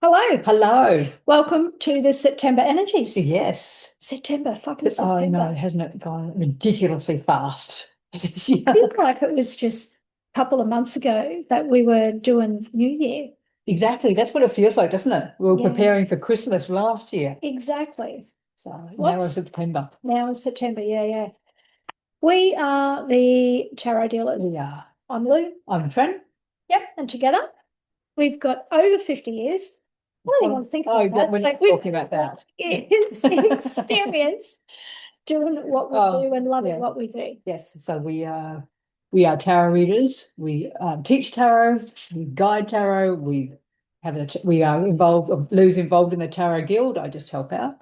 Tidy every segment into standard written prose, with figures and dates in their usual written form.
Hello, Hello. welcome to the September Energies. Yes. September, fucking I know, September. hasn't it gone ridiculously fast? I feel like it was just a couple of months ago that we were doing New Year. Exactly. That's what it feels like, doesn't it? We were Yeah, preparing for Christmas last year. exactly. So now it's What's September. now is September? Yeah, yeah. We are the tarot dealers. We are. I'm Lou. I'm Trent. Yep, and together we've got over 50 years. I don't even want to think Oh, about that. we're Like not we've talking about that. years experience doing what we Oh, do and loving yeah. what we do. Yes. So we are tarot readers. We teach tarot. We guide tarot. We are involved. Lou's involved in the Tarot Guild. I just help out.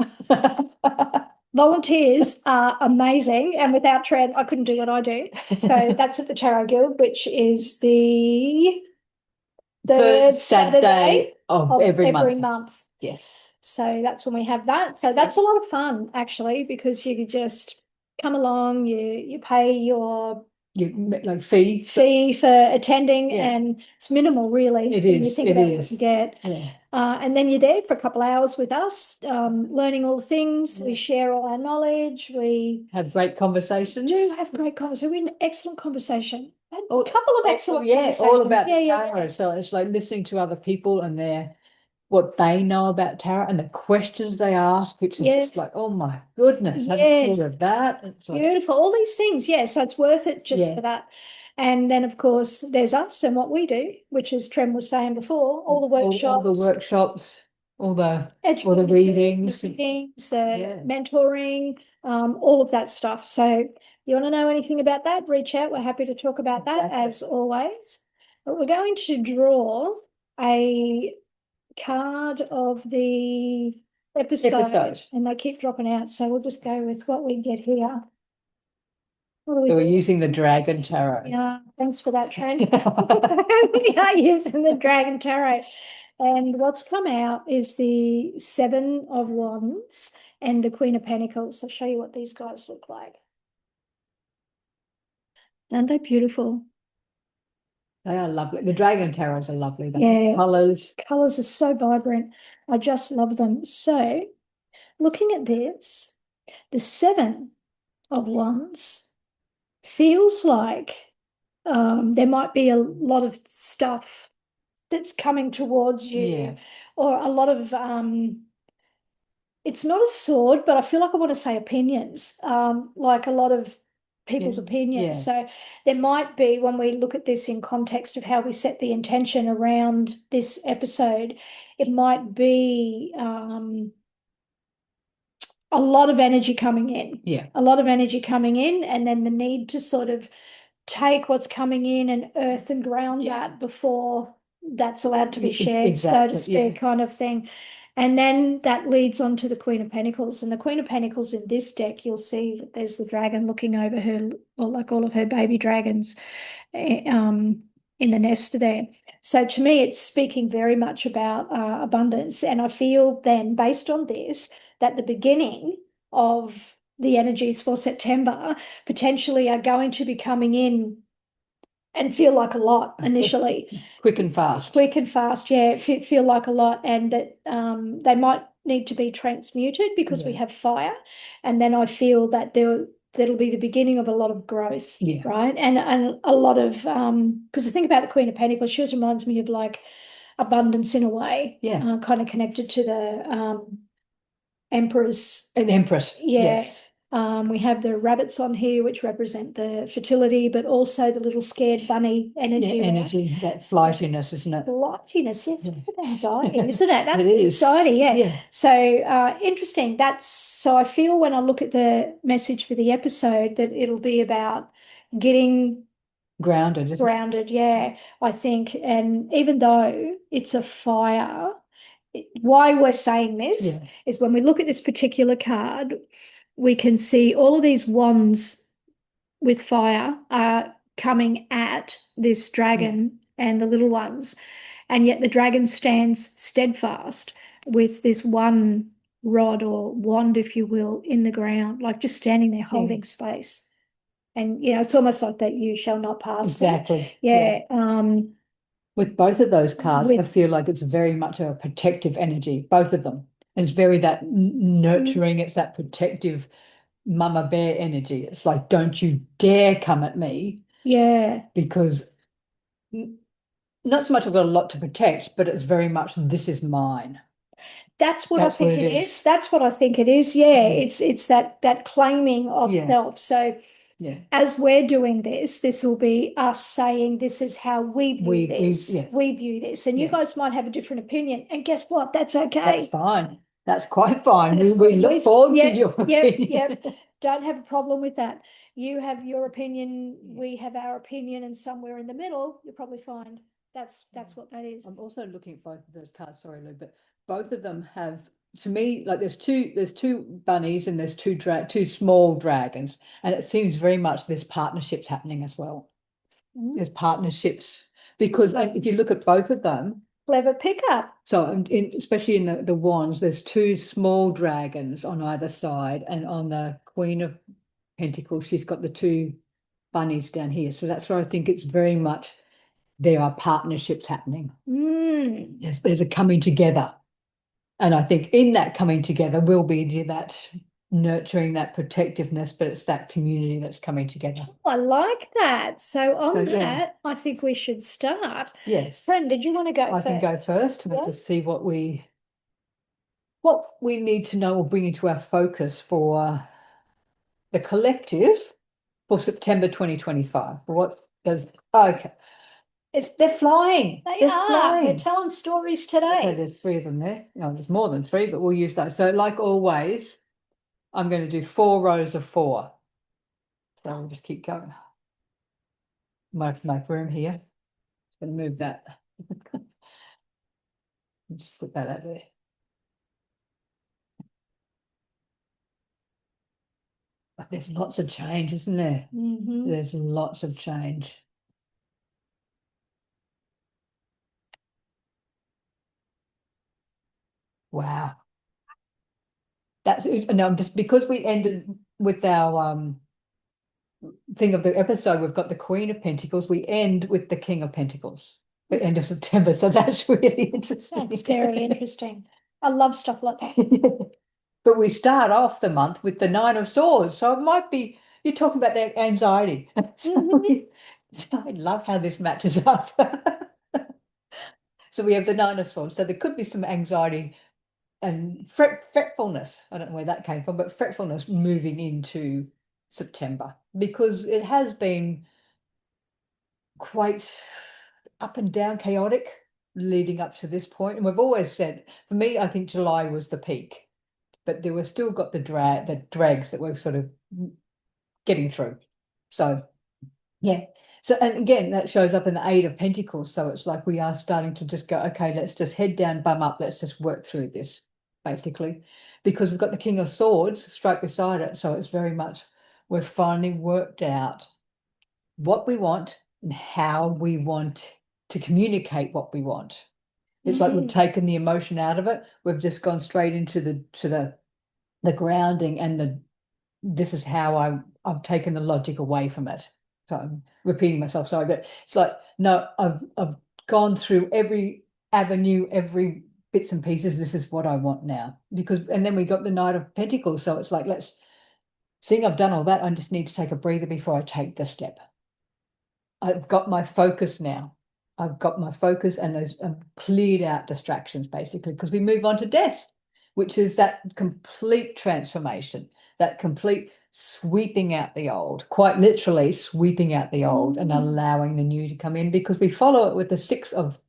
Volunteers are amazing, and without Trent, I couldn't do what I do. So that's at the Tarot Guild, which is the Third third Saturday Saturday of of every every month. month. Yes. So that's when we have that. So that's a lot of fun actually, because you could just come along, you pay your You like fee. fee for attending, Yeah, and it's minimal really it when you is. think It about what you is. get. Yeah. And then you're there for a couple of hours with us, learning all the things. We Yeah. share all our knowledge. We Have great do conversations. have great conversation. We had an excellent conversation. A All, couple of excellent yeah, all conversations. about Yeah, the yeah, yeah. tarot. So it's like listening to other people and their what they know about tarot and the questions they ask, which is just Yes, like, oh my goodness, hadn't thought yes. of that. It's like, Beautiful. All these things. Yeah. So it's worth it just yeah, for that. And then, of course, there's us and what we do, which, as Trem was saying before, all the all the workshops, workshops, all the education, the readings. readings, Yeah, mentoring, all of that stuff. So you want to know anything about that, reach out. We're happy to talk about that exactly. as always. But we're going to draw a card of the episode, Episode. and they keep dropping out. So we'll just go with what we get here. What do we So we're do? using the Dragon Tarot. Yeah, thanks for that, Trent. We are using the Dragon Tarot. And what's come out is the Seven of Wands and the Queen of Pentacles. I'll show you what these guys look like. Aren't they beautiful? They are lovely. The Dragon Tarots are lovely. The Yeah, colours. colors are so vibrant. I just love them. So, looking at this, the Seven of Wands feels like there might be a lot of stuff that's coming towards you, Yeah. or a lot of it's not a sword, but I feel like I want to say opinions, like a lot of Yeah. people's opinions. Yeah. So there might be, when we look at this in context of how we set the intention around this episode, it might be a lot of energy coming in, Yeah. a lot of energy coming in, and then the need to sort of take what's coming in and earth and ground Yeah. that before that's allowed to be shared, so to Exactly. speak, Yeah. kind of thing. And then that leads on to the Queen of Pentacles. And the Queen of Pentacles in this deck, you'll see that there's the dragon looking over her, or like all of her baby dragons, in the nest there. So to me, it's speaking very much about abundance. And I feel then, based on this, that the beginning of the energies for September potentially are going to be coming in and feel like a lot initially. Quick and fast. Quick and fast, yeah, feel like a lot, and that they might need to be transmuted because we Yeah. have fire. And then I feel that that'll be the beginning of a lot of growth, Yeah. right? And a lot of because the thing about the Queen of Pentacles, she always reminds me of like abundance in a way, Yeah. kind of connected to the Empress. An Empress. Yeah. Yes. We have the rabbits on here, which represent the fertility, but also the little scared bunny Yeah. energy, right? Energy, that So flightiness, isn't it? blotchiness, yes, Yeah. a bit of anxiety, isn't it? It That's the is. anxiety, yeah. Yeah. So interesting. That's so I feel when I look at the message for the episode that it'll be about getting Grounded, isn't it? grounded, yeah, I think. And even though it's a fire, why we're saying this Yeah. is when we look at this particular card, we can see all of these wands with fire are coming at this Yeah. dragon and the little ones. And yet the dragon stands steadfast with this one rod or wand, if you will, in the ground, like just standing there Yeah. holding space. And, it's almost like that you shall not pass. So, Exactly. Yeah. yeah. With both of those cards, I with feel like it's very much a protective energy, both of them. And it's very that nurturing, it's that protective mama bear energy. It's like, don't you dare come at me yeah. because not so much I've got a lot to protect, but it's very much this is mine. That's what I That's what think it it is. is. That's what I think it is. Yeah, Yeah. it's that claiming of Yeah. self. So Yeah. as we're doing this, this will be us saying this is how we view this. Yeah. We view this, and you Yeah. guys might have a different opinion. And guess what? That's That's okay. fine. That's quite fine. That's We look forward to yep, your yep, opinion. yep. Don't have a problem with that. You have your opinion, Yeah. we have our opinion, and somewhere in the middle, you'll probably find that's what that is. I'm also looking at both of those cards, sorry, Lou, but both of them have, to me, like there's two bunnies and there's two small dragons, and it seems very much there's partnerships happening as well. Mm. There's partnerships because if you look at both of them, Clever pickup. so especially in the wands, there's two small dragons on either side, and on the Queen of Pentacles, she's got the two bunnies down here. So that's why I think it's very much there are partnerships happening. Mm. Yes, there's a coming together. And I think in that coming together will be that nurturing, that protectiveness, but it's that community that's coming together. I like that. So So on yeah, that, I think we should start. yes, Friend, did you want to go I can first? go first and Yeah. just see what we need to know or bring into our focus for the collective for September 2025. What does okay. They're flying. They They're are. They're flying. telling stories Okay, today. there's three of them there. No, there's more than three, but we'll use those. So, like always, I'm going to do 4 rows of 4. So we'll just keep going. Might have to make room here. Just going to move that. Just put that out there. But there's lots of change, isn't there? Mm-hmm. There's lots of change. Wow. That's no, just because we ended with our thing of the episode, we've got the Queen of Pentacles. We end with the King of Pentacles at the end of September. So that's really interesting. That's very interesting. I love stuff like that. But we start off the month with the Nine of Swords. So it might be, you're talking about that anxiety. So, Mhm. so I love how this matches up. So we have the Nine of Swords. So there could be some anxiety and fretfulness. I don't know where that came from, but fretfulness moving into September because it has been quite up and down, chaotic leading up to this point. And we've always said, for me, I think July was the peak, but there were still got the drags that we're sort of getting through. So yeah. So and again, that shows up in the Eight of Pentacles. So it's like we are starting to just go, okay, let's just head down, bum up, let's just work through this, basically. Because we've got the King of Swords straight beside it. So it's very much we've finally worked out what we want and how we want to communicate what we want. It's like we've taken the emotion out of it. We've just gone straight into the grounding and the this is how I've taken the logic away from it. So I'm repeating myself, sorry, but it's like no, I've gone through every avenue, every bits and pieces. This is what I want now. Because and then we got the Knight of Pentacles. So it's like let's seeing I've done all that, I just need to take a breather before I take the step. I've got my focus now. I've got my focus and there's cleared out distractions basically because we move on to death, which is that complete transformation, that complete sweeping out the old, quite literally sweeping out the old and allowing the new to come in because we follow it with the Six of,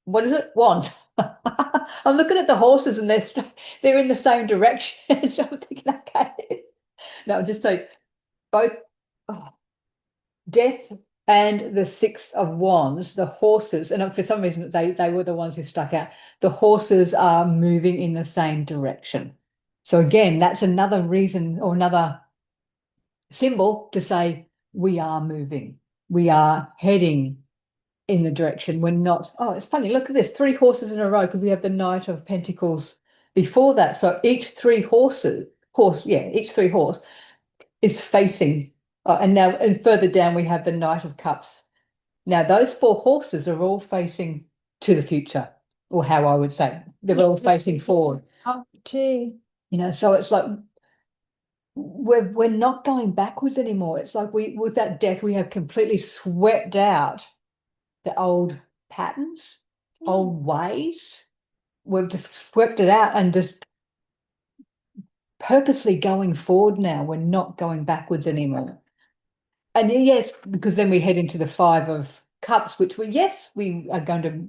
what is it? Wands. I'm looking at the horses and they're in the same direction. So I'm thinking, okay. No, just so both. Oh, death and the Six of Wands, the horses, and for some reason they were the ones who stuck out. The horses are moving in the same direction. So again, that's another reason or another symbol to say we are moving. We are heading in the direction. We're not, oh, it's funny, look at this, 3 horses in a row because we have the Knight of Pentacles before that. So each each 3 horse is facing, and now and further down we have the Knight of Cups Now, those four horses are all facing to the future, or how I would say, they're Yeah. all facing forward. Up too. So it's like we're not going backwards anymore. It's like we with that death, we have completely swept out the old patterns, Mm. old ways. We've just swept it out and just purposely going forward now. We're not going backwards anymore. And yes, because then we head into the Five of Cups, which yes, we are going to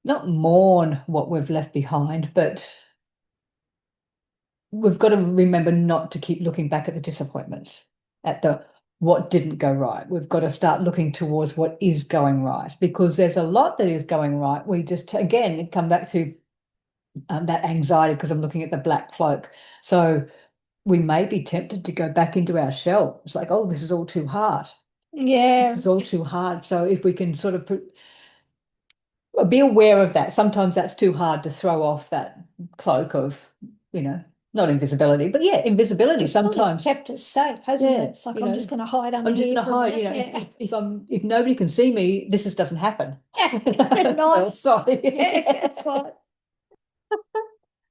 not mourn what we've left behind, but we've got to remember not to keep looking back at the disappointments, at the what didn't go right. We've got to start looking towards what is going right, because there's a lot that is going right. We just, again, come back to that anxiety because I'm looking at the black cloak. So we may be tempted to go back into our shell. It's like, oh, this is all too hard. This Yeah. is all too hard. So if we can sort of be aware of that. Sometimes that's too hard to throw off that cloak of, not invisibility, but yeah, invisibility It's sort of sometimes. kept us safe, hasn't Yeah, it? It's like I'm just going to hide under I'm just here gonna for a hide, minute. Yeah. if nobody can see me, this just doesn't happen. Well, Not. Yeah, sorry. that's what.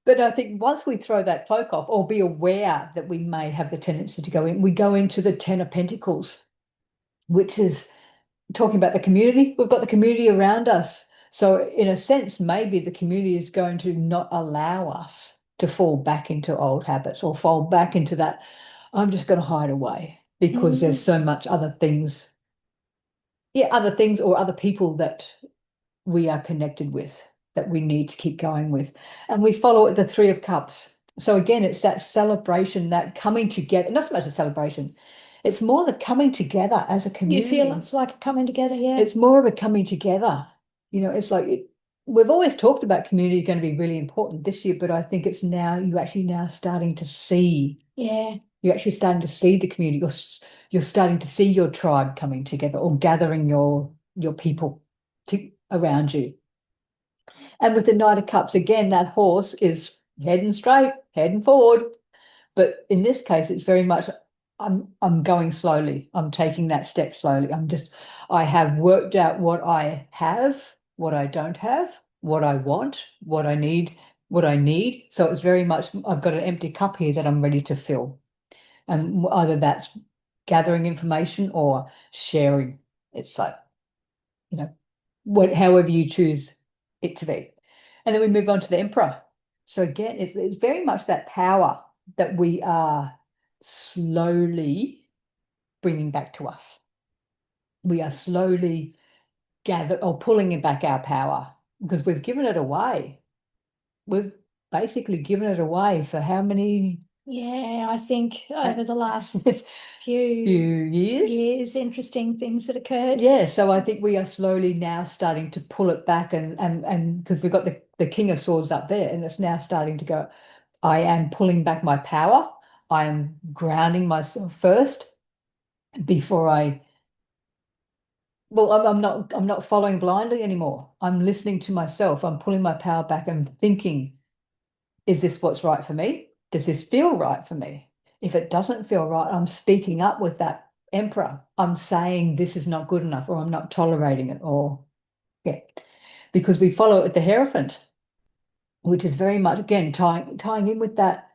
But I think once we throw that cloak off or be aware that we may have the tendency to go in, we go into the Ten of Pentacles, which is talking about the community. We've got the community around us. So in a sense, maybe the community is going to not allow us to fall back into old habits or fall back into that, I'm just going to hide away because there's Mm. so much other things or other people that we are connected with that we need to keep going with. And we follow the Three of Cups. So again, it's that celebration, that coming together, not so much a celebration, it's more the coming together as a You feel community. it's like coming together, yeah. It's more of a coming together. It's like we've always talked about community going to be really important this year, but I think it's now you actually now starting to see. Yeah. You're actually starting to see the community. You're starting to see your tribe coming together or gathering your people around you. And with the Knight of Cups, again, that horse is heading straight, heading forward. But in this case, it's very much I'm going slowly. I'm taking that step slowly. I have worked out what I have, what I don't have, what I want, what I need, what I need. So it's very much I've got an empty cup here that I'm ready to fill. And either that's gathering information or sharing. It's like, however you choose it to be. And then we move on to the Emperor. So again, it's very much that power that we are slowly bringing back to us. We are slowly gathered or pulling it back our power because we've given it away. We've basically given it away for how many Yeah, I think over the last few few years? years, interesting things that occurred. Yeah, so I think we are slowly now starting to pull it back and because we've got the King of Swords up there and it's now starting to go, I am pulling back my power. I am grounding myself first before I'm not following blindly anymore. I'm listening to myself. I'm pulling my power back and thinking, is this what's right for me? Does this feel right for me? If it doesn't feel right, I'm speaking up with that emperor. I'm saying this is not good enough or I'm not tolerating it or yeah. Because we follow it with the Hierophant, which is very much again tying in with that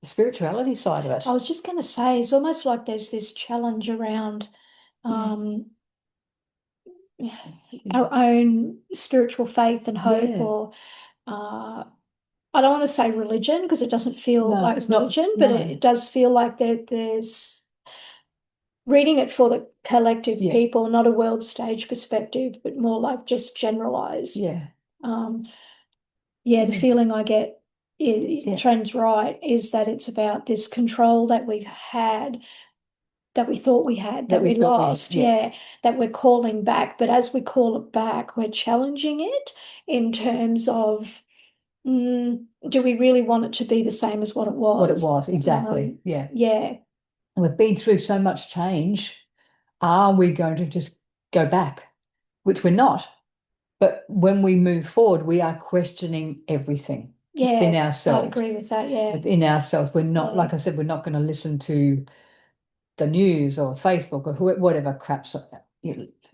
spirituality side of I it. was just going to say, it's almost like there's this challenge around Yeah. um, our own spiritual faith and hope, Yeah. or I don't want to say religion because it doesn't feel No, like it's not. religion, but No. it does feel like there's reading it for the collective Yeah. people, not a world stage perspective, but more like just generalized. Yeah. Um, yeah, the Yeah. feeling I get, Yeah. Trent's right, is that it's about this control that we've had, that we thought we had, That that we we thought we had. lost, Yeah. yeah, that we're calling back. But as we call it back, we're challenging it in terms of, do we really want it to be the same as what it What it was? was. Exactly. Yeah. Yeah, We've been through so much change. Are we going to just go back? Which we're not. But when we move forward, we are questioning everything within yeah, I'd ourselves. agree with that. Yeah, Within ourselves, we're not, yeah, like I said, we're not going to listen to the news or Facebook or whatever crap.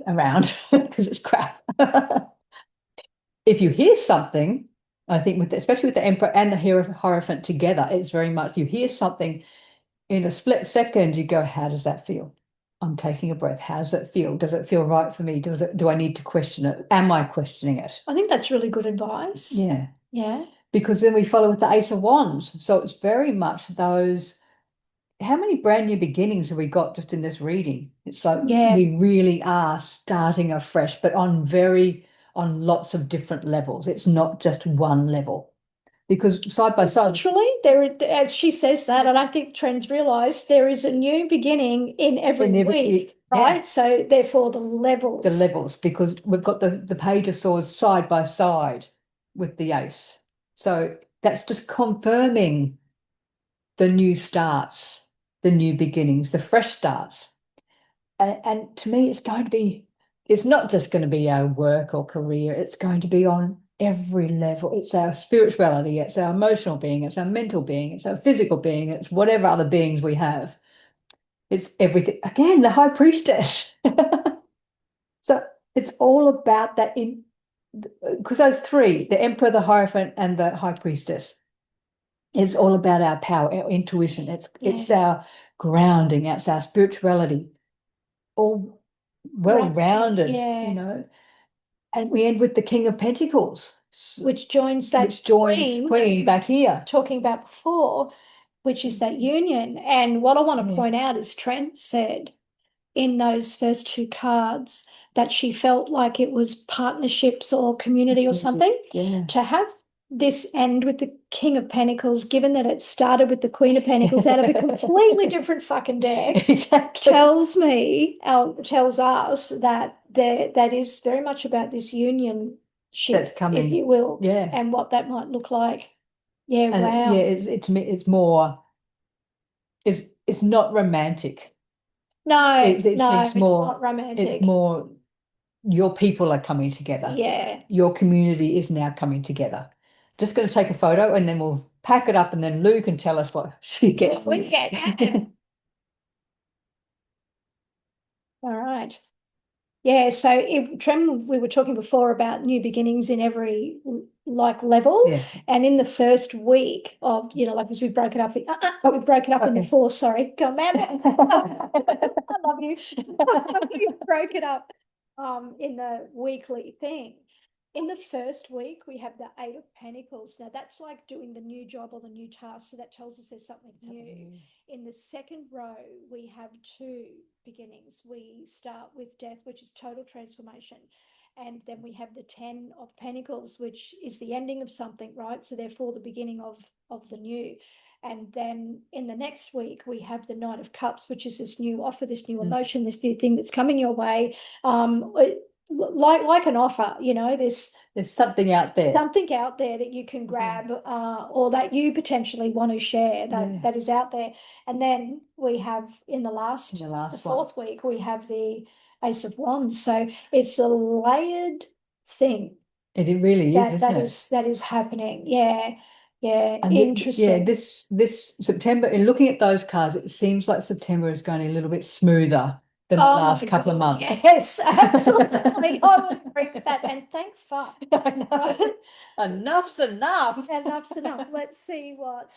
around because it's crap. If you hear something, I think especially with the Emperor and the Hierophant together, it's very much you hear something in a split second, you go, how does that feel? I'm taking a breath. How does it feel? Does it feel right for me? Do I need to question it? Am I questioning it? I think that's really good advice. Yeah. Yeah. Because then we follow with the Ace of Wands. So it's very much those. How many brand new beginnings have we got just in this reading? It's like Yeah. we really are starting afresh, but on lots of different levels. It's not just one level. Because side by side, Literally, as she says that, and I think trends realize there is a new beginning in every in week, yeah, right? So therefore the the levels. levels, because we've got the Page of Swords side by side with the Ace. So that's just confirming the new starts, the new beginnings, the fresh starts. And to me, it's not just going to be our work or career, it's going to be on every level. It's our spirituality, it's our emotional being, it's our mental being, it's our physical being, it's whatever other beings we have. It's everything. Again, the High Priestess. So it's all about that in because those three, the Emperor, the Hierophant, and the High Priestess, it's all about our power, our intuition. It's Yeah. our grounding, it's our spirituality, all well Wrapped in, rounded, yeah. And we end with the King of Pentacles, Which joins that which joins queen that Queen we were back here. talking about before, which is that union. And what I want to Yeah, point out is Trent said in those first two cards that she felt like it was partnerships or community or something. yeah. To have this end with the King of Pentacles, given that it started with the Queen of Pentacles out of a completely different fucking deck, Exactly. tells us that that is very much about this union That's ship, if coming. you will, Yeah. and what that might look like. Yeah, And yeah, wow. it's more it's not romantic. No, It's no, it's it's more not it's romantic. more your people are coming together. Yeah. Your community is now coming together. Just going to take a photo and then we'll pack it up and then Lou can tell us what she gets. We get that. All right. Yeah, so Trem, we were talking before about new beginnings in every like level, Yeah. and in the first week of, like as we broke it up, we broke it up into Okay. four. Sorry, go man. I love you. We broke it up in the weekly thing. In the first week, we have the Eight of Pentacles. Now that's like doing the new job or the new task, so that tells us there's something new. In the second row, we have two beginnings. We start with death, which is total transformation. And then we have the 10 of Pentacles, which is the ending of something, right? So therefore the beginning of the new. And then in the next week, we have the Knight of Cups, which is this new offer, this new emotion, this new thing that's coming your way. Like an offer, this There's something out there. something out there that you can grab, or that you potentially want to share that is out there. And then we have in the The the last one. fourth week, we have the Ace of Wands. So it's a layered thing It really is, isn't it? that is happening. Yeah. Yeah. And yeah, Interesting. this September, in looking at those cards, it seems like September is going a little bit smoother than the Oh my last couple of God. months. Yes, absolutely. I would agree with that. And thank fuck. I know. Enough's enough. Enough's enough. Let's see What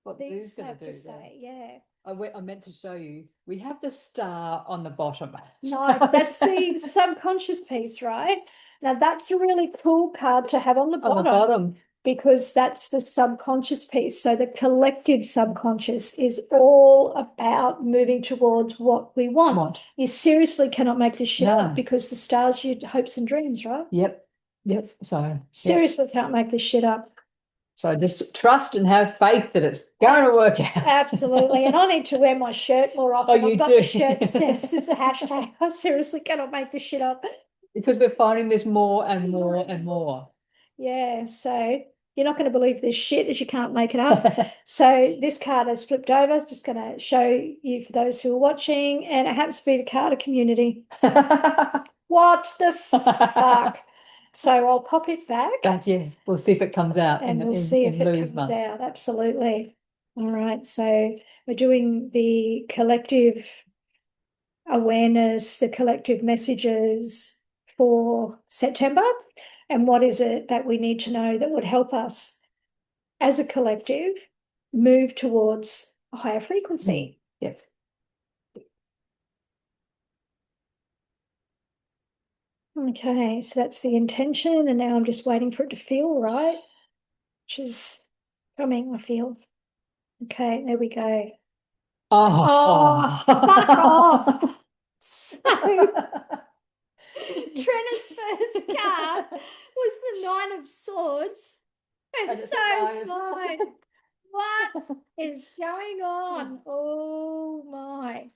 Lou's these going have to to do there. say. Yeah. I meant to show you. We have the star on the bottom. Nice. That's the subconscious piece, right? Now that's a really cool card to have on the On the bottom bottom. because that's the subconscious piece. So the collective subconscious is all about moving towards what we want. Want. You seriously cannot make this shit No. up because the stars your hopes and dreams, right? Yep. Yep. So, yep. Seriously can't make this shit up. So just trust and have faith that it's going to work out. Absolutely. And I need to wear my shirt more often. Oh, you I've got do. the shirt that says it's a hashtag. I seriously cannot make this shit up. Because we're finding this more and more and more. Yeah, so you're not going to believe this shit as you can't make it up. So this card has flipped over. It's just going to show you for those who are watching, and it happens to be the card of community. What the fuck? So I'll pop it back. Yeah, we'll see if it comes out And in we'll see if it Lou's comes month. out. Absolutely. All right. So we're doing the collective awareness, the collective messages for September, and what is it that we need to know that would help us as a collective move towards a higher frequency. Yes. Okay, so that's the intention, and now I'm just waiting for it to feel right, which is coming, I feel. Okay, there we go. Oh, fuck off. So Trena's first card was the Nine of Swords, and so's mine. What is going on? Oh my.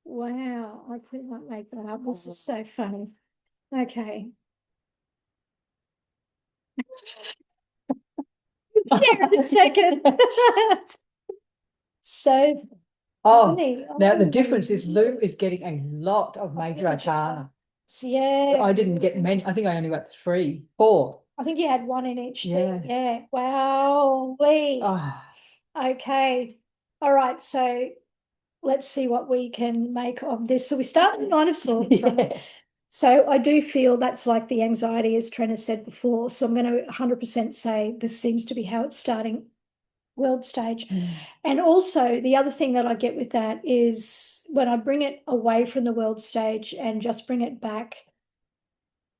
Wow, I could not make that up. This is so funny. Okay. Yeah, a second. So Oh, funny. now the Oh, difference is Lou is getting a lot of major arcana. yeah. I didn't get many. I think I only got 3, 4. I think you had one in each Yeah. thing. Yeah. Wow. Oh, Okay. All right. So let's see what we can make of this. So we start with Nine of Swords, right? yeah. So I do feel that's like the anxiety, as Trina said before. So I'm going to 100% say this seems to be how it's starting world stage. And also the other thing that I get with that is when I bring it away from the world stage and just bring it back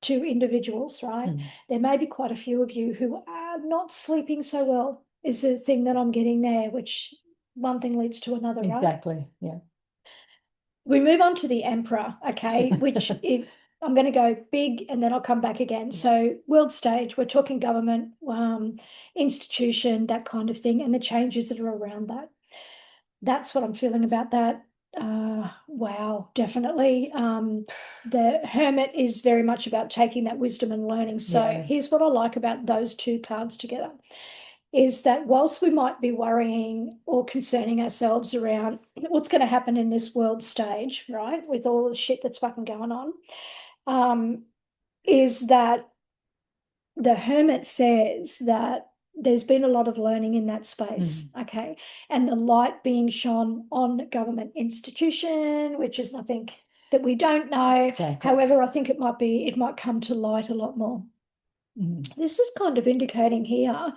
to individuals, right? There may be quite a few of you who are not sleeping so well, is the thing that I'm getting there, which one thing leads to another, right? Exactly. Yeah. We move on to the Emperor, okay, which if I'm going to go big and then I'll come back again. So world stage, we're talking government, institution, that kind of thing, and the changes that are around that. That's what I'm feeling about that. Wow, definitely. The Hermit is very much about taking that wisdom and learning. So Yeah. here's what I like about those two cards together is that whilst we might be worrying or concerning ourselves around what's going to happen in this world stage, right, with all the shit that's fucking going on, is that the Hermit says that there's been a lot of learning in that space, okay, and the light being shone on government institution, which is nothing that we don't know. Exactly. However, I think it might come to light a lot more. This is kind of indicating here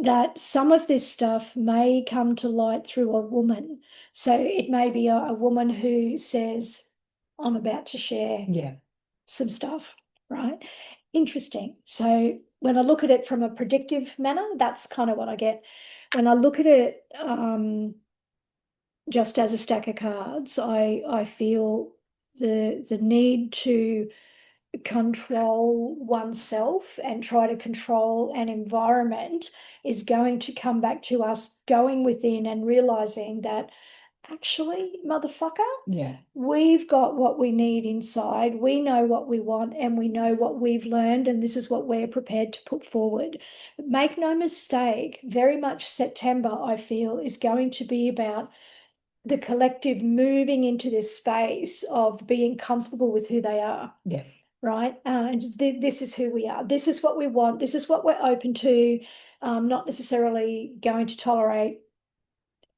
that some of this stuff may come to light through a woman. So it may be a woman who says, I'm about to share Yeah. some stuff, right? Interesting. So when I look at it from a predictive manner, that's kind of what I get. When I look at it just as a stack of cards, I feel the need to control oneself and try to control an environment is going to come back to us going within and realizing that actually, motherfucker, Yeah. we've got what we need inside. We know what we want and we know what we've learned, and this is what we're prepared to put forward. But make no mistake, very much September, I feel, is going to be about the collective moving into this space of being comfortable with who they are. Yeah. Right. And this is who we are. This is what we want. This is what we're open to. Not necessarily going to tolerate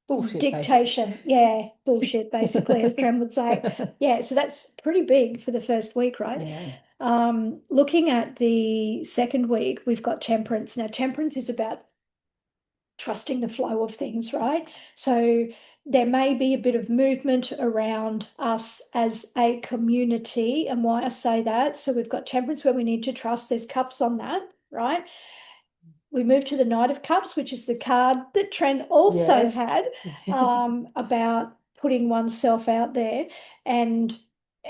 Bullshit, dictation. basically. Yeah, bullshit, basically, as Trem would say. Yeah, so that's pretty big for the first week, right? Yeah. Looking at the second week, we've got temperance. Now, temperance is about trusting the flow of things, right? So there may be a bit of movement around us as a community. And why I say that, so we've got temperance where we need to trust. There's cups on that, right? We move to the Knight of Cups, which is the card that Trent also Yes. had about putting oneself out there and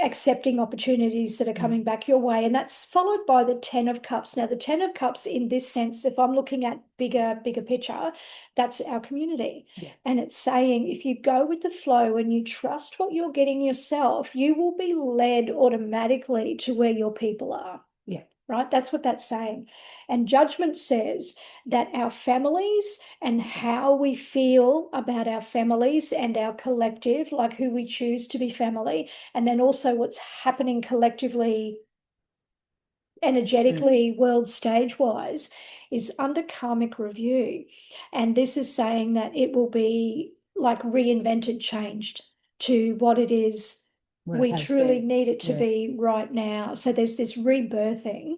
accepting opportunities that are coming back your way. And that's followed by the Ten of Cups. Now, the Ten of Cups, in this sense, if I'm looking at bigger picture, that's our community. Yeah. And it's saying if you go with the flow and you trust what you're getting yourself, you will be led automatically to where your people are. Yeah. Right? That's what that's saying. And judgment says that our families and how we feel about our families and our collective, like who we choose to be family, and then also what's happening collectively, energetically, world stage wise, is under karmic review. And this is saying that it will be like reinvented, changed. to what it is What it we has truly been. need it to Yeah. be right now. So there's this rebirthing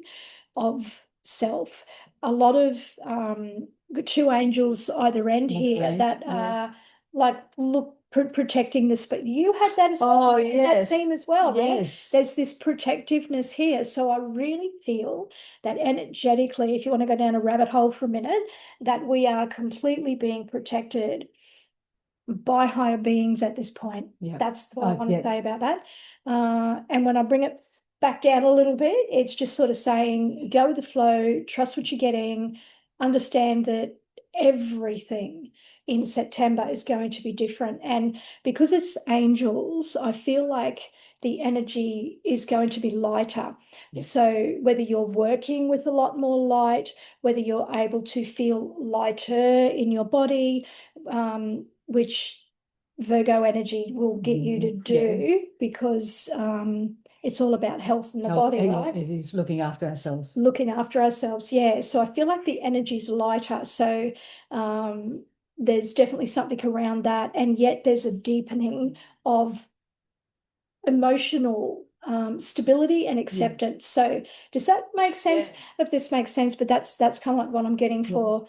of self. A lot of two angels either end here Right. that Yeah. are like look protecting this, but you had that as well Oh, in that yes. scene as well, right? Yes. There's this protectiveness here. So I really feel that energetically, if you want to go down a rabbit hole for a minute, that we are completely being protected by higher beings at this point. Yeah. That's what I want to Yeah. say about that. And when I bring it back down a little bit, it's just sort of saying, go with the flow, trust what you're getting, understand that everything in September is going to be different. And because it's angels, I feel like the energy is going to be lighter. Yeah. So whether you're working with a lot more light, whether you're able to feel lighter in your body, which Virgo energy will get you to Yeah. do because it's all about health in the Health. body, Yeah. right? It is looking after ourselves. Looking after ourselves, yeah. So I feel like the energy's lighter. So um, there's definitely something around that, and yet there's a deepening of emotional stability and Yeah. acceptance. So does that make sense? Yeah. If this makes sense, but that's kind of like what I'm getting Yeah. for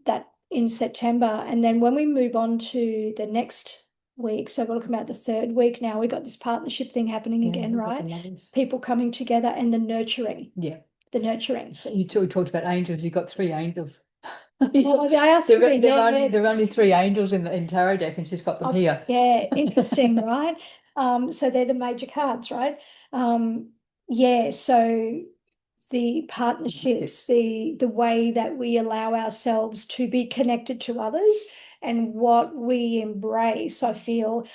that in September. And then when we move on to the next week, so we're looking at the third week now, we got this partnership thing happening Yeah. again, We've got the right? lovers. People coming together and the nurturing, Yeah. the nurturing. You talked about angels. You've got three angels. Oh, they are There, three, there are only three angels in tarot deck, and she's got them oh, here. yeah, interesting, right? So they're the major cards, right? Yeah, so the partnerships, the way that we allow ourselves to be connected to others and what we embrace, I feel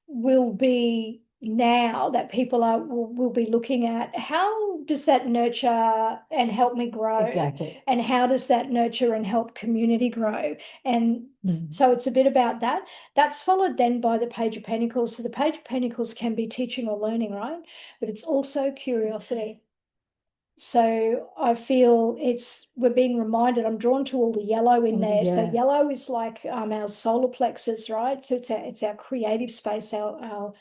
will be now that people will be looking at how does that nurture and help me grow, Exactly. and how does that nurture and help community grow. And so it's a bit about that. That's followed then by the Page of Pentacles. So the Page of Pentacles can be teaching or learning, right? But it's also curiosity. So I feel we're being reminded, I'm drawn to all the yellow in there. So Yeah. yellow is like our solar plexus, right? So it's our creative space, our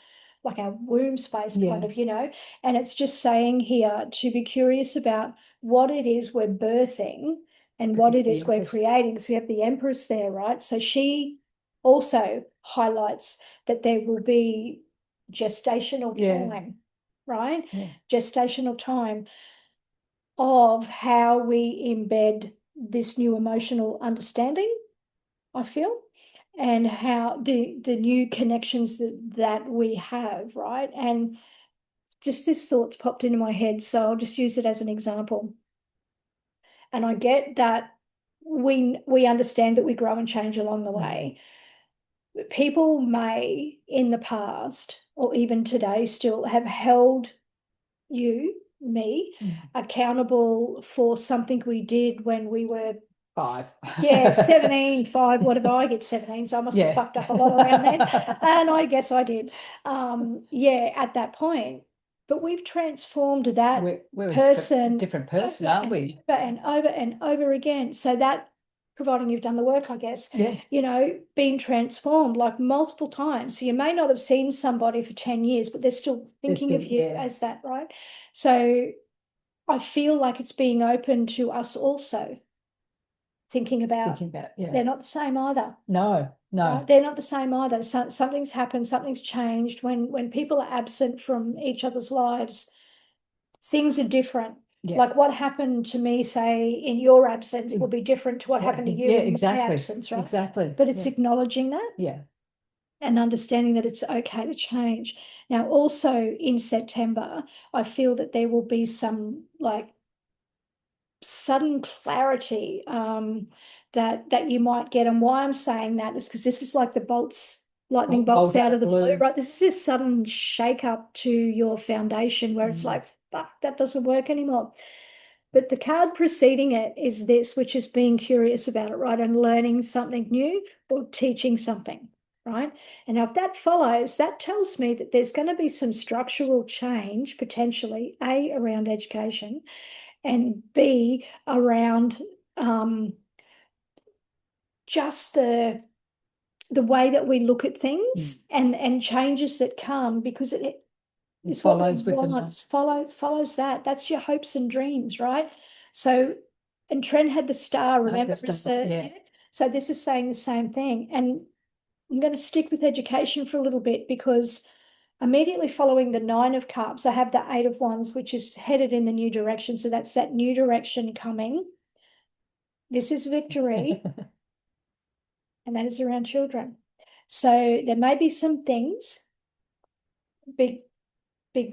like our womb space kind Yeah. of, and it's just saying here to be curious about what it is we're birthing and what it The is we're Empress. creating. So we have the Empress there, right? So she also highlights that there will be gestational Yeah. time, right? Yeah. Gestational time of how we embed this new emotional understanding, I feel, and how the new connections that we have, right? And just this thought popped into my head, so I'll just use it as an example. And I get that we understand that we grow and change along the way. People may in the past or even today still have held me, accountable for something we did when we were, 5. yeah, 17, 5, whatever. I get 17, so I must have Yeah. fucked up a lot around then. And I guess I did. Yeah, at that point. But we've transformed that We're a person different person, over aren't and we? over and over and over again. So that, providing you've done the work, I guess, Yeah. been transformed like multiple times. So you may not have seen somebody for 10 years, but they're still They're thinking still, of you yeah, as that, right? So I feel like it's being open to us also thinking about thinking about, yeah. they're not the same either. No, Right? no. They're not the same either. Something's happened, something's changed. When people are absent from each other's lives, things are different. Yeah. Like what happened to me, say, in your absence will be different to what What, happened to you yeah, in my exactly. absence, right? Exactly. But it's Yeah. acknowledging that Yeah. and understanding that it's okay to change. Now, also in September, I feel that there will be some like sudden clarity that you might get. And why I'm saying that is because this is like the lightning bolts Bolt out out of of the blue, blue. right? This is this sudden shake up to your foundation where it's like, fuck, that doesn't work anymore. But the card preceding it is this, which is being curious about it, right? And learning something new or teaching something, right? And if that follows, that tells me that there's going to be some structural change potentially, A, around education, and B, around just the the way that we look at Mm. things and changes that come, because It it's what we follows with the want, follows that. That's your hopes and dreams, right? So, and Trent had the star, like remember, the as stuff. Yeah. so this is saying the same thing. And I'm going to stick with education for a little bit, because immediately following the 9 of cups, I have the 8 of wands, which is headed in the new direction. So that's that new direction coming. This is victory, and that is around children. So there may be some things, big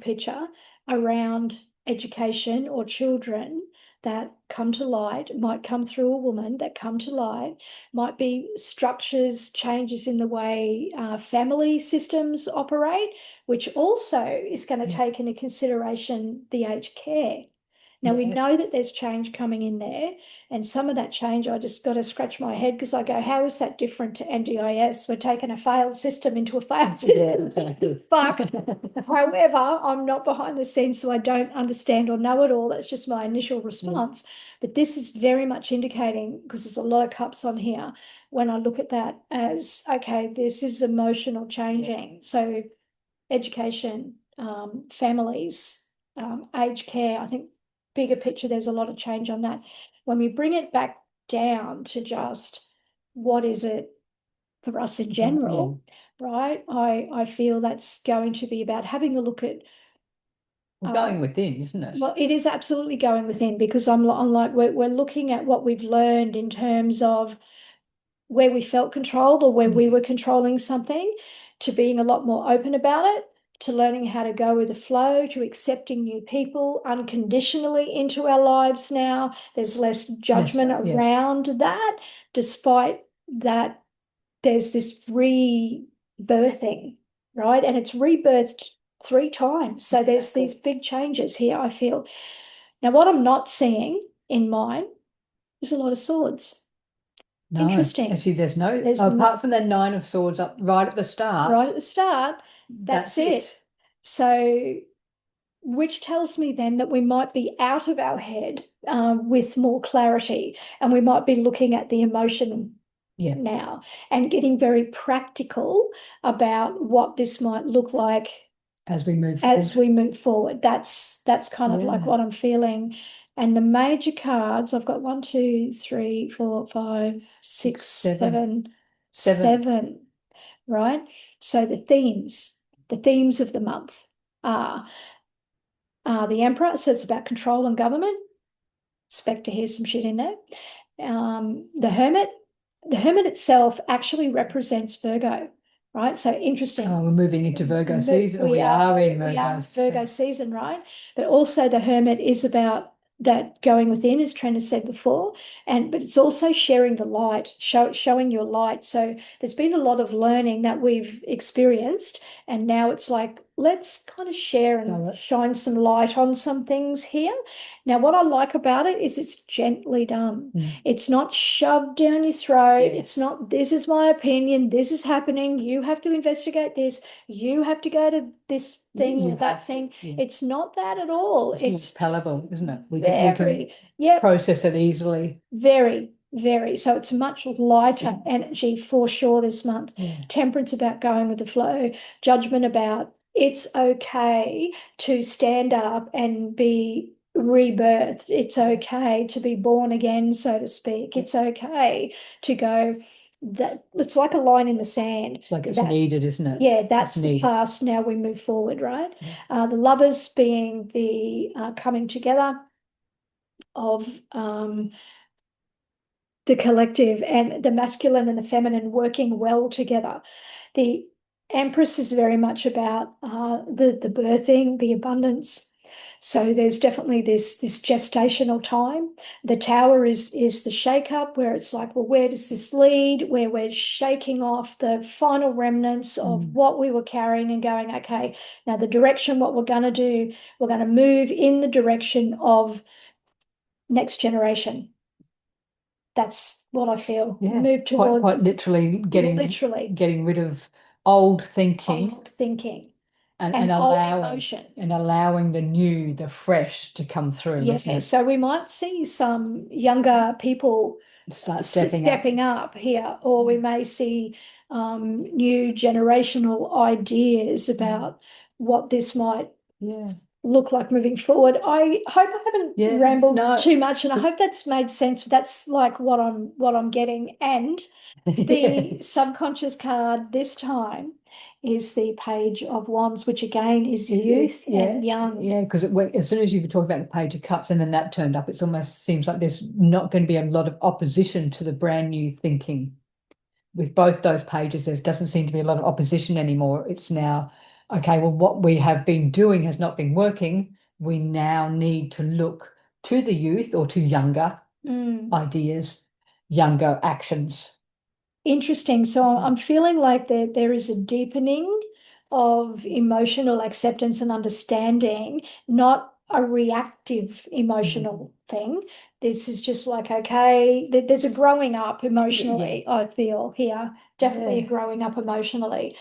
picture, around education or children that come to light, might come through a woman, that come to light, might be structures, changes in the way family systems operate, which also is going to Yeah. take into consideration the aged care. Now, we Yes. know that there's change coming in there, and some of that change, I just got to scratch my head, because I go, how is that different to NDIS? We're taking a failed system into a failed system. Yeah, exactly. Fuck. However, I'm not behind the scenes, so I don't understand or know it all. That's just my initial response. But this is very much indicating, because there's a lot of cups on here, when I look at that as, okay, this is emotional changing. So education, families, aged care, I think bigger picture, there's a lot of change on that. When we bring it back down to just what is it for us in general, right? I feel that's going to be about having a look at, Well, uh, going within, isn't it? well, it is absolutely going within, because I'm like, we're looking at what we've learned in terms of where we felt controlled or where we Yeah. were controlling something, to being a lot more open about it, to learning how to go with the flow, to accepting new people unconditionally into our lives now. There's less Yes. judgment Yeah. around that, despite that there's this rebirthing, right? And it's rebirthed 3 times. So there's these big changes here, I feel. Now, what I'm not seeing in mine is a lot of swords. No, Interesting. actually, there's no, There's apart from the Nine of Swords up right at the start, right at the start, that's that's it. it. So, which tells me then that we might be out of our head with more clarity, and we might be looking at the emotion Yeah. now and getting very practical about what this might look like As we move as forward. we move forward. That's kind of like Yeah. what I'm feeling. And the major cards, I've got 1, 2, 3, 4, 5, 6, Six, seven, seven, seven. seven, right? So the themes of the month are the Emperor, so it's about control and government. Expect to hear some shit in there. The Hermit itself actually represents Virgo, right? So interesting. Oh, we're moving into Virgo season, or We we are in we are Virgo in Virgo season. season, right? But also the Hermit is about that going within, as Trent has said before, but it's also sharing the light, showing your light. So there's been a lot of learning that we've experienced, and now it's like, let's kind of share and shine some light on some things here. Now, what I like about it is it's gently done. It's not shoved down your throat. It's not, this is my opinion, this is happening, you have to investigate this, you have to go to this thing or that thing. It's not that at all. It's more palatable, isn't it? We can very, yeah, process it easily. very, very. So it's much lighter energy for sure this month. Yeah. Temperance about going with the flow, judgment about it's okay to stand up and be rebirthed. It's okay to be born again, so to speak. It's okay to go. That it's like a line in the sand. It's like it's needed, isn't it? Yeah, that's It's the needed. past. Now we move forward, right? Yeah. The lovers being the coming together of the collective, and the masculine and the feminine working well together. The Empress is very much about the birthing, the abundance. So there's definitely this gestational time. The Tower is the shake up, where it's like, well, where does this lead? Where we're shaking off the final remnants of what we were carrying and going, okay, now the direction, what we're going to do, we're going to move in the direction of next generation. That's what I feel. Yeah. Move towards Quite literally getting rid of old thinking old thinking and, and and old allowing emotion. and allowing the new, the fresh to come through, isn't Yeah, it? so we might see some younger people Start stepping up. stepping up here, or we may see new generational ideas Mm. about what this might Yeah. look like moving forward. I hope I haven't Yeah. rambled No. too much, and I hope that's made sense. That's like what I'm getting. And the Yes. subconscious card this time is the Page of Wands, which again is youth Yeah, and young. yeah, because as soon as you talk about the Page of Cups and then that turned up, it almost seems like there's not going to be a lot of opposition to the brand new thinking. With both those pages, there doesn't seem to be a lot of opposition anymore. It's now, okay, well, what we have been doing has not been working. We now need to look to the youth or to younger Mm. ideas, younger actions. Interesting. So Yeah. I'm feeling like there is a deepening of emotional acceptance and understanding, not a reactive Mm. emotional thing. This is just like, okay, there's a growing up Yeah, emotionally, I feel here, definitely a yeah. growing up emotionally,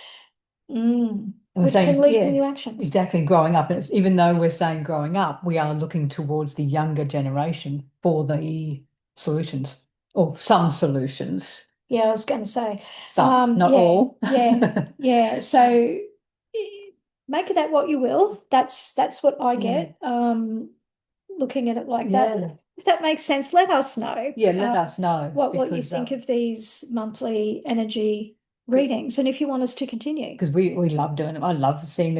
And we're which can saying, lead to yeah, new actions. exactly, growing up. And even though we're saying growing up, we are looking towards the younger generation for the solutions or some solutions. Yeah, I was going to say, Some, not yeah, all. yeah, yeah. So make of that what you will. That's what I Yeah, get. Looking at it like that. yeah. If that makes sense, let us know Yeah, let us know what you think of these monthly energy readings, and if you want us to continue. because we love doing them. I love seeing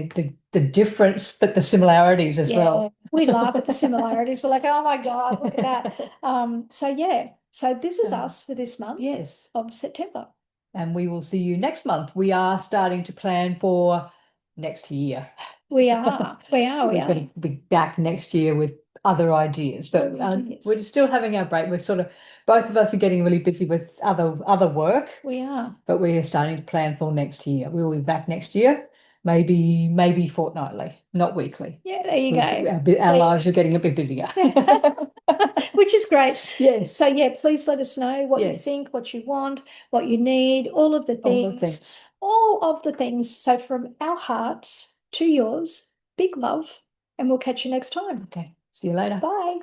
the difference, but the similarities as Yeah, well. we laugh at the similarities. We're like, oh my God, look at that. So yeah, so this is So, us for this month yes. of September. And we will see you next month. We are starting to plan for next year. We are, we are, we We're are. going to be back next year with other ideas, but Other ideas. we're still having our break. We're sort of both of us are getting really busy with other work, We are. but we are starting to plan for next year. We will be back next year, maybe fortnightly, not weekly. Yeah, there you We've, go. our lives are getting a bit busier. Which is great. So Yes, yeah, please let us know what you yes, think, what you want, what you need, all of the all the things, things. all of the things. So from our hearts to yours, big love, and we'll catch you next time. Okay, see you later. Bye.